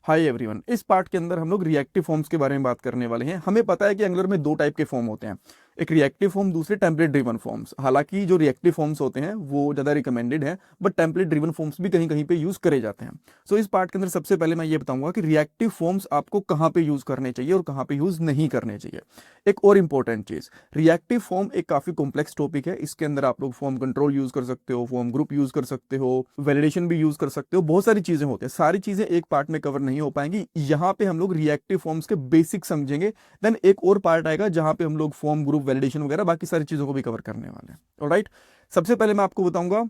Hi everyone, इस part के अंदर हम लोग रिएक्टिव फॉर्म्स के बारे में बात करने वाले हैं। हमें पता है कि एंगुलर में दो टाइप के फॉर्म होते हैं, एक रिएक्टिव फॉर्म, दूसरे टेम्पलेट ड्रिवन फॉर्म्स। हालांकि जो रिएक्टिव फॉर्म्स होते हैं वो ज़्यादा रिकमेंडेड है, बट टेम्पलेट ड्रिवन फॉर्म्स भी कहीं कहीं पे यूज़ करे जाते हैं। सो इस पार्ट के अंदर सबसे पहले मैं ये बताऊंगा कि रिएक्टिव फॉर्म्स आपको कहाँ पे यूज़ करने चाहिए और कहाँ पे यूज़ नहीं करने चाहिए। एक और इंपॉर्टेंट चीज़, रिएक्टिव फॉर्म एक काफ़ी कॉम्प्लेक्स टॉपिक है। इसके अंदर आप लोग फॉर्म कंट्रोल यूज़ कर सकते हो, फॉर्म ग्रुप यूज़ कर सकते हो, वैलिडेशन भी यूज़ कर सकते हो, बहुत सारी चीज़ें होती हैं। सारी चीज़ें एक पार्ट में कवर नहीं हो पाएंगी। यहाँ पे हम लोग रिएक्टिव फॉर्म्स के बेसिक समझेंगे, देन एक और पार्ट आएगा जहाँ पे हम लोग फॉर्म ग्रुप वैलिडेशन वगैरह बाकी सारी चीज़ों को भी कवर करने वाले हैं। ऑलराइट, सबसे पहले मैं आपको बताऊंगा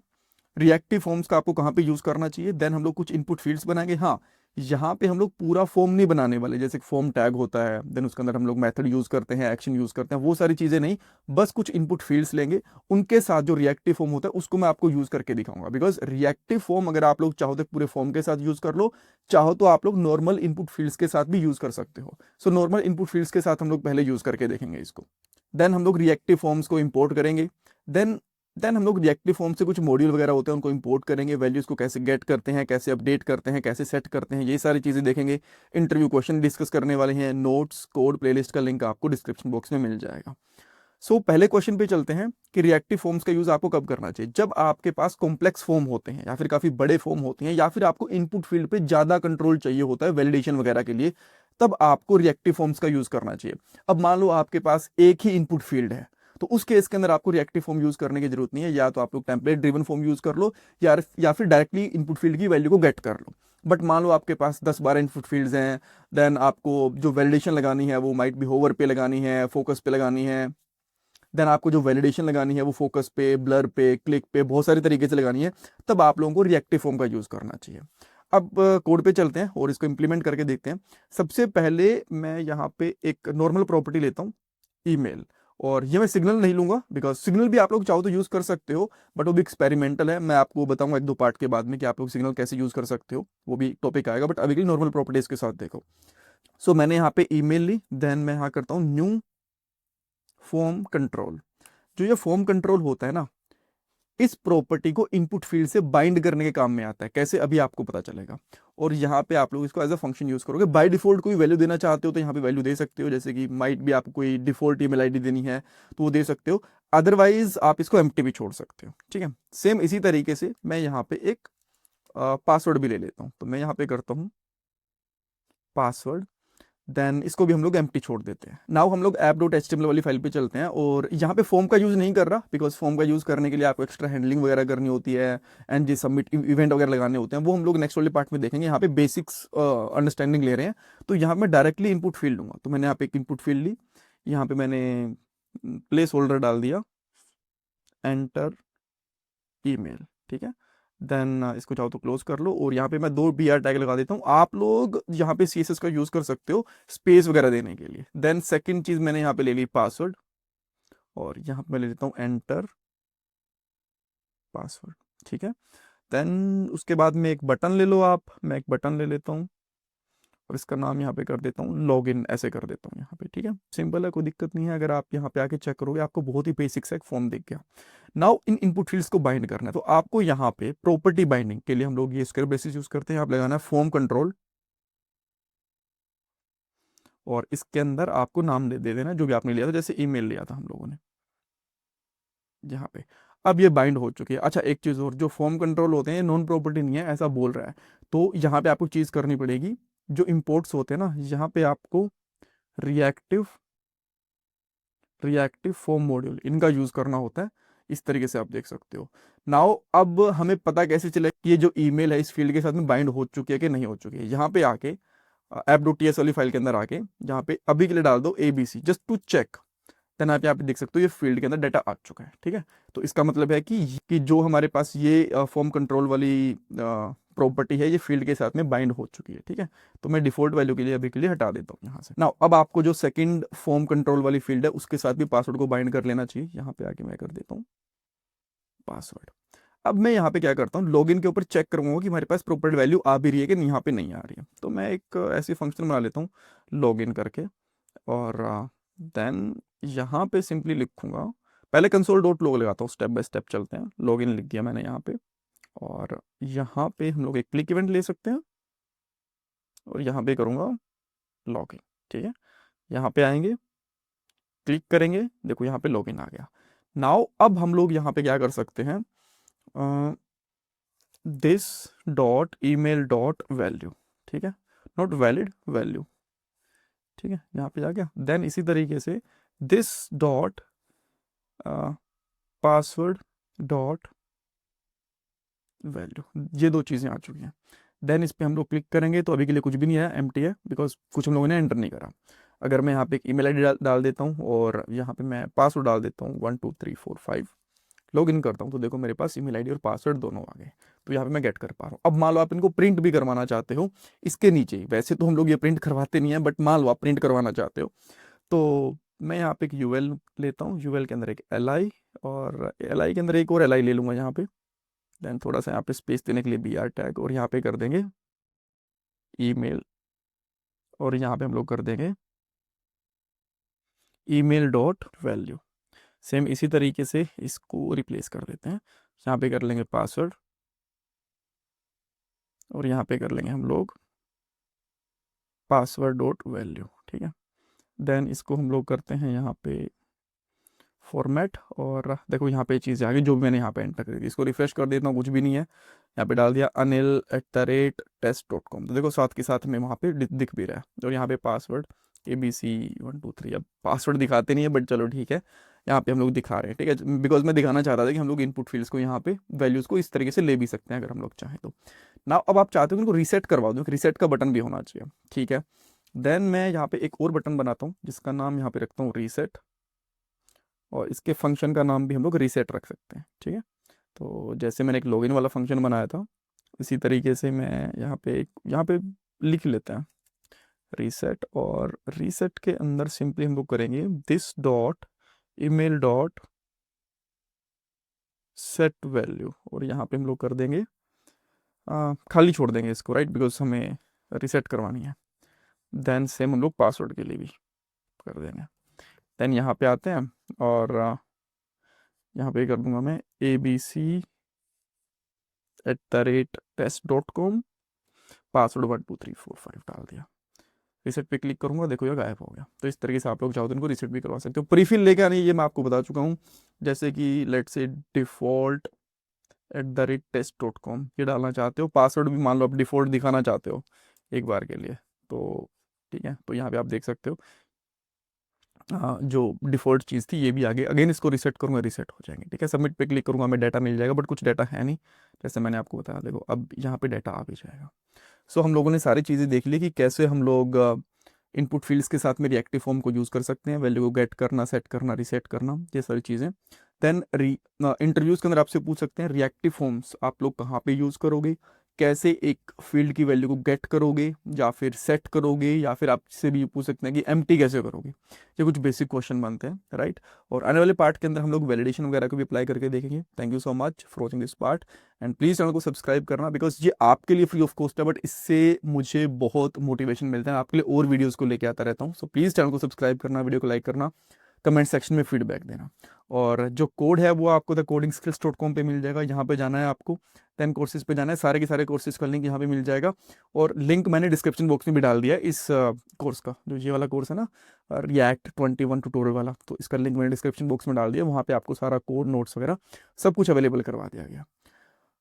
रिएक्टिव फॉर्म्स का आपको कहाँ पे यूज करना चाहिए। देन हम लोग कुछ इनपुट फील्ड्स बनाएंगे। हाँ, यहाँ पे हम लोग पूरा फॉर्म नहीं बनाने वाले, जैसे फॉर्म टैग होता है, देन उसके अंदर हम लोग मेथड यूज करते हैं, एक्शन यूज करते हैं, वो सारी चीजें नहीं। बस कुछ इनपुट फील्ड्स लेंगे, उनके साथ जो रिएक्टिव फॉर्म होता है उसको मैं आपको यूज करके दिखाऊंगा। बिकॉज रिएक्टिव फॉर्म अगर आप लोग चाहो तो पूरे फॉर्म के साथ यूज कर लो, चाहो तो आप लोग नॉर्मल इनपुट फील्ड्स के साथ भी यूज कर सकते हो। सो नॉर्मल इनपुट फील्ड्स के साथ हम लोग पहले यूज करके देखेंगे इसको। देन हम लोग रिएक्टिव फॉर्म्स को इंपोर्ट करेंगे। देन देन हम लोग रिएक्टिव फॉर्म से कुछ मॉड्यूल वगैरह होते हैं उनको इंपोर्ट करेंगे, वैल्यूज को कैसे गेट करते हैं, कैसे अपडेट करते हैं, कैसे सेट करते हैं, ये सारी चीज़ें देखेंगे। इंटरव्यू क्वेश्चन डिस्कस करने वाले हैं। नोट्स, कोड, प्लेलिस्ट का लिंक आपको डिस्क्रिप्शन बॉक्स में मिल जाएगा। सो पहले क्वेश्चन पे चलते हैं कि रिएक्टिव फॉर्म्स का यूज आपको कब करना चाहिए। जब आपके पास कॉम्प्लेक्स फॉर्म होते हैं या फिर काफी बड़े फॉर्म होते हैं, या फिर आपको इनपुट फील्ड पे ज्यादा कंट्रोल चाहिए होता है वैलिडेशन वगैरह के लिए, तब आपको रिएक्टिव फॉर्म्स का यूज करना चाहिए। अब मान लो आपके पास एक ही इनपुट फील्ड है, तो उस केस के अंदर आपको रिएक्टिव फॉर्म यूज करने की जरूरत नहीं है। या तो आप लोग टेम्पलेट ड्रिवन फॉर्म यूज कर लो, या फिर डायरेक्टली इनपुट फील्ड की वैल्यू को गेट कर लो। बट मान लो आपके पास 10-12 इनपुट फील्ड्स हैं, देन आपको जो वैलिडेशन लगानी है वो माइट बी होवर पे लगानी है, फोकस पे लगानी है। देन आपको जो वैलिडेशन लगानी है वो फोकस पे, ब्लर पे, क्लिक पे, बहुत सारे तरीके से लगानी है। तब आप लोगों को रिएक्टिव फॉर्म का यूज करना चाहिए। अब कोड पे चलते हैं और इसको इंप्लीमेंट करके देखते हैं। सबसे पहले मैं यहाँ पे एक नॉर्मल प्रॉपर्टी लेता हूँ, ईमेल। और ये मैं सिग्नल नहीं लूंगा, बिकॉज सिग्नल भी आप लोग चाहो तो यूज कर सकते हो, बट वो भी एक्सपेरिमेंटल है। मैं आपको बताऊंगा एक दो पार्ट के बाद में कि आप लोग सिग्नल कैसे यूज कर सकते हो, वो भी टॉपिक आएगा। बट अभी के लिए नॉर्मल प्रॉपर्टीज के साथ देखो। सो मैंने यहाँ पे ईमेल ली, देन मैं यहाँ करता हूँ न्यू फॉर्म कंट्रोल। जो ये फॉर्म कंट्रोल होता है ना, इस प्रॉपर्टी को इनपुट फील्ड से बाइंड करने के काम में आता है। कैसे, अभी आपको पता चलेगा। और यहाँ पे आप लोग इसको एज अ फंक्शन यूज करोगे। बाय डिफॉल्ट कोई वैल्यू देना चाहते हो तो यहाँ पे वैल्यू दे सकते हो, जैसे कि माइट भी आपको कोई डिफॉल्ट ईमेल आईडी देनी है तो वो दे सकते हो। अदरवाइज आप इसको एम्प्टी भी छोड़ सकते हो। ठीक है, सेम इसी तरीके से मैं यहाँ पे एक पासवर्ड भी ले लेता हूँ। तो मैं यहाँ पे करता हूँ पासवर्ड, देन इसको भी हम लोग एम्प्टी छोड़ देते हैं। नाउ हम लोग app.html वाली फाइल पे चलते हैं, और यहाँ पे फॉर्म का यूज नहीं कर रहा, बिकॉज फॉर्म का यूज करने के लिए आपको एक्स्ट्रा हैंडलिंग वगैरह करनी होती है, एंड जी सबमिट इवेंट वगैरह लगाने होते हैं, वो हम लोग नेक्स्ट वाले पार्ट में देखेंगे। यहाँ पे बेसिक्स अंडरस्टैंडिंग ले रहे हैं, तो यहाँ मैं डायरेक्टली इनपुट फील्ड लूंगा। तो मैंने यहाँ पे एक इनपुट फील्ड ली, यहाँ पे मैंने प्लेस होल्डर डाल दिया, एंटर ईमेल। ठीक है, देन इसको चाहो तो क्लोज कर लो, और यहाँ पे मैं दो BR टैग लगा देता हूँ। आप लोग यहाँ पे CSS का यूज कर सकते हो स्पेस वगैरह देने के लिए। देन सेकंड चीज मैंने यहाँ पे ले ली पासवर्ड, और यहाँ पे मैं ले लेता हूँ एंटर पासवर्ड। ठीक है, देन उसके बाद में एक बटन ले लो आप, मैं एक बटन ले लेता हूँ, और इसका नाम यहाँ पे कर देता हूँ लॉगिन, ऐसे कर देता हूँ यहाँ पे। ठीक है, सिंपल है, कोई दिक्कत नहीं है। अगर आप यहाँ पे आके चेक करोगे आपको बहुत ही बेसिक सा एक फॉर्म दिख गया। नाउ इन इनपुट फील्ड्स को बाइंड करना है, तो आपको यहाँ पे प्रॉपर्टी बाइंडिंग के लिए हम लोग ये स्क्रिप्ट बेसिस यूज करते हैं। आप लगाना है फॉर्म कंट्रोल, और इसके अंदर आपको नाम दे देना जो भी आपने लिया था, जैसे ईमेल लिया था हम लोगों ने यहाँ पे। अब ये बाइंड हो चुकी है। अच्छा, एक चीज और, जो फॉर्म कंट्रोल होते हैं नॉन प्रॉपर्टी नहीं है ऐसा बोल रहा है, तो यहाँ पे आपको चीज करनी पड़ेगी। जो इंपोर्ट्स होते हैं ना, यहाँ पे आपको रिएक्टिव रिएक्टिव फॉर्म मॉड्यूल इनका यूज करना होता है। इस तरीके से आप देख सकते हो। नाउ अब हमें पता कैसे चले कि ये जो ईमेल है इस फील्ड के साथ में बाइंड हो चुकी है कि नहीं हो चुकी है। यहाँ पे आके app.ts वाली फाइल के अंदर आके यहाँ पे अभी के लिए डाल दो ABC just to check. Then आप यहाँ पे देख सकते हो ये फील्ड के अंदर डाटा आ चुका है। ठीक है, तो इसका मतलब है कि जो हमारे पास ये फॉर्म कंट्रोल वाली प्रॉपर्टी है ये फील्ड के साथ में बाइंड हो चुकी है। ठीक है, तो मैं डिफॉल्ट वैल्यू के लिए अभी के लिए हटा देता हूँ यहाँ से। नाउ अब आपको जो सेकंड फॉर्म कंट्रोल वाली फील्ड है उसके साथ भी पासवर्ड को बाइंड कर लेना चाहिए। यहाँ पे आके मैं कर देता हूँ पासवर्ड। अब मैं यहाँ पे क्या करता हूँ, लॉगिन के ऊपर चेक करूंगा कि हमारे पास प्रॉपर्टी वैल्यू आ भी रही है कि यहाँ पे नहीं आ रही है। तो मैं एक ऐसी फंक्शन बना लेता हूँ लॉगिन करके, और देन यहाँ पे सिंपली लिखूंगा, पहले कंसोल डॉट लॉग लगाता हूँ, स्टेप बाय स्टेप चलते हैं। लॉगिन लिख दिया मैंने यहाँ पे, और यहाँ पे हम लोग एक क्लिक इवेंट ले सकते हैं, और यहाँ पे करूँगा लॉगिन। ठीक है, यहाँ पे आएंगे, क्लिक करेंगे, देखो यहाँ पे लॉगिन आ गया। नाउ अब हम लोग यहाँ पे क्या कर सकते हैं, this dot email dot value, ठीक है, नॉट वैलिड वैल्यू, ठीक है, यहाँ पे जा गया। देन इसी तरीके से this dot password dot value, ये दो चीज़ें आ चुकी हैं। देन इस पे हम लोग क्लिक करेंगे तो अभी के लिए कुछ भी नहीं आया, एम्प्टी है, बिकॉज कुछ हम लोगों ने एंटर नहीं करा। अगर मैं यहाँ पे एक ईमेल आईडी डाल देता हूँ और यहाँ पे मैं पासवर्ड डाल देता हूँ 12345, लॉग इन करता हूँ, तो देखो मेरे पास ईमेल आईडी और पासवर्ड दोनों आ गए। तो यहाँ पे मैं गेट कर पा रहा हूँ। अब मान लो आप इनको प्रिंट भी करवाना चाहते हो इसके नीचे, वैसे तो हम लोग ये प्रिंट करवाते नहीं है, बट मान लो आप प्रिंट करवाना चाहते हो, तो मैं यहाँ पे एक यूएल लेता हूँ, यूएल के अंदर एक एल और एल के अंदर एक और एल ले लूँगा यहाँ पे। देन थोड़ा सा यहाँ पे स्पेस देने के लिए बी आर टैग, और यहाँ पे कर देंगे ईमेल, और यहाँ पे हम लोग कर देंगे ईमेल डॉट वैल्यू। सेम इसी तरीके से इसको रिप्लेस कर देते हैं, यहाँ पे कर लेंगे पासवर्ड, और यहाँ पे कर लेंगे हम लोग पासवर्ड डॉट वैल्यू। ठीक है, देन इसको हम लोग करते हैं यहाँ पे फॉर्मेट, और देखो यहाँ पे चीज़ें आ गई जो भी मैंने यहाँ पे एंटर करी थी। इसको रिफ्रेश कर देता हूँ, कुछ भी नहीं है, यहाँ पे डाल दिया anil@test.com, तो देखो साथ के साथ में वहाँ पे दिख भी रहा है। और यहाँ पे पासवर्ड ABC123, अब पासवर्ड दिखाते नहीं है बट चलो ठीक है, यहाँ पे हम लोग दिखा रहे हैं। ठीक है, बिकॉज मैं दिखाना चाहता था कि हम लोग इनपुट फील्ड्स को यहाँ पे वैल्यूज़ को इस तरीके से ले भी सकते हैं अगर हम लोग चाहें तो। ना अब आप चाहते हो कि इनको रीसेट करवा दूँ, रीसेट का बटन भी होना चाहिए। ठीक है, देन मैं यहाँ पे एक और बटन बनाता हूँ जिसका नाम यहाँ पे रखता हूँ रीसेट, और इसके फंक्शन का नाम भी हम लोग रीसेट रख सकते हैं। ठीक है, तो जैसे मैंने एक लॉगिन वाला फंक्शन बनाया था, इसी तरीके से मैं यहाँ पे लिख लेते हैं रीसेट, और रीसेट के अंदर सिंपली हम लोग करेंगे this dot email dot set value, और यहाँ पे हम लोग कर देंगे खाली छोड़ देंगे इसको, राइट, बिकॉज हमें रीसेट करवानी है। देन सेम हम लोग पासवर्ड के लिए भी कर देंगे। देन यहाँ पे आते हैं, और यहाँ पे कर दूंगा मैं abc@test.com, पासवर्ड 12345 डाल दिया। रिसेट पे क्लिक करूंगा, देखो ये गायब हो गया। तो इस तरीके से आप लोग चाहो तो इनको रिसेट भी करवा सकते हो। प्रीफिल लेके आनी ये मैं आपको बता चुका हूँ, जैसे कि लेट से default@test.com ये डालना चाहते हो, पासवर्ड भी मान लो आप डिफॉल्ट दिखाना चाहते हो एक बार के लिए, तो ठीक है, तो यहाँ पे आप देख सकते हो जो डिफ़ॉल्ट चीज़ थी ये भी आगे। अगेन इसको रीसेट करूँगा, रीसेट हो जाएंगे। ठीक है, सबमिट पे क्लिक करूँगा, हमें डाटा मिल जाएगा, बट कुछ डाटा है नहीं, जैसे मैंने आपको बताया। देखो अब यहाँ पे डाटा आ भी जाएगा। सो हम लोगों ने सारी चीज़ें देख ली कि कैसे हम लोग इनपुट फील्ड्स के साथ में रिएक्टिव फॉर्म को यूज़ कर सकते हैं, वैल्यू को गेट करना, सेट करना, रीसेट करना, ये सारी चीज़ें। देन इंटरव्यूज़ के अंदर आपसे पूछ सकते हैं रिएक्टिव फॉर्म्स आप लोग कहाँ पे यूज़ करोगे, कैसे एक फील्ड की वैल्यू को गेट करोगे या फिर सेट करोगे, या फिर आपसे भी पूछ सकते हैं कि एम्प्टी कैसे करोगे। ये कुछ बेसिक क्वेश्चन बनते हैं, राइट। और आने वाले पार्ट के अंदर हम लोग वैलिडेशन वगैरह को भी अप्लाई करके देखेंगे। Thank you so much for watching this part, and please channel को सब्सक्राइब करना, बिकॉज ये आपके लिए फ्री ऑफ कॉस्ट है, बट इससे मुझे बहुत मोटिवेशन मिलता है, आपके लिए और वीडियोज़ को लेके आता रहता हूँ। सो प्लीज़ चैनल को सब्सक्राइब करना, वीडियो को लाइक करना, कमेंट सेक्शन में फीडबैक देना, और जो कोड है वो आपको thecodingskills.com पे मिल जाएगा। यहाँ पे जाना है आपको, 10 कोर्सेज पे जाना है, सारे के सारे कोर्सेज का लिंक यहाँ पे मिल जाएगा, और लिंक मैंने डिस्क्रिप्शन बॉक्स में भी डाल दिया है इस कोर्स का, जो ये वाला कोर्स है ना, रिएक्ट 21 ट्यूटोरियल वाला, तो इसका लिंक मैंने डिस्क्रिप्शन बॉक्स में डाल दिया। वहाँ पे आपको सारा कोड, नोट्स वगैरह सब कुछ अवेलेबल करवा दिया गया।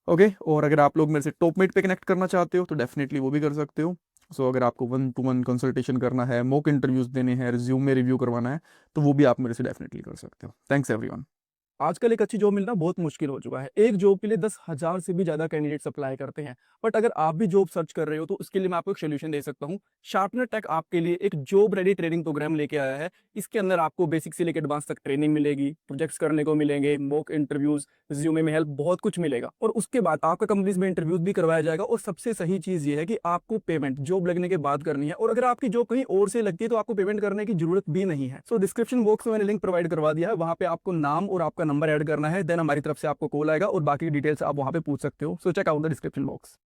ओके, और अगर आप लोग मेरे से टॉपमेट पे कनेक्ट करना चाहते हो तो डेफिनेटली वो भी कर सकते हो। सो अगर आपको 1-to-1 कंसल्टेशन करना है, मॉक इंटरव्यूज देने हैं, रिज्यूमे रिव्यू करवाना है, तो वो भी आप मेरे से डेफिनेटली कर सकते हो। Thanks everyone. आजकल एक अच्छी जॉब मिलना बहुत मुश्किल हो चुका है। एक जॉब के लिए 10,000 से भी ज्यादा कैंडिडेट्स अप्लाई करते हैं। बट अगर आप भी जॉब सर्च कर रहे हो तो उसके लिए मैं आपको एक सोल्यूशन दे सकता हूँ। शार्पनर टेक आपके लिए एक जॉब रेडी ट्रेनिंग प्रोग्राम लेके आया है। इसके अंदर आपको बेसिक से लेकर एडवांस तक ट्रेनिंग मिलेगी, प्रोजेक्ट्स करने को मिलेंगे, मॉक इंटरव्यूज, रिज्यूमे में हेल्प, बहुत कुछ मिलेगा। और उसके बाद आपका कंपनीज में इंटरव्यूज भी करवाया जाएगा। और सबसे सही चीज ये है कि आपको पेमेंट जॉब लगने के बाद करनी है, और अगर आपकी जॉब कहीं और से लगती है तो आपको पेमेंट करने की जरूरत भी नहीं है। सो डिस्क्रिप्शन बॉक्स में मैंने लिंक प्रोवाइड करवा दिया है, वहां पे आपको नाम और आपका नंबर ऐड करना है, देन हमारी तरफ से आपको कॉल आएगा और बाकी डिटेल्स आप वहां पे पूछ सकते हो। So check out the description box.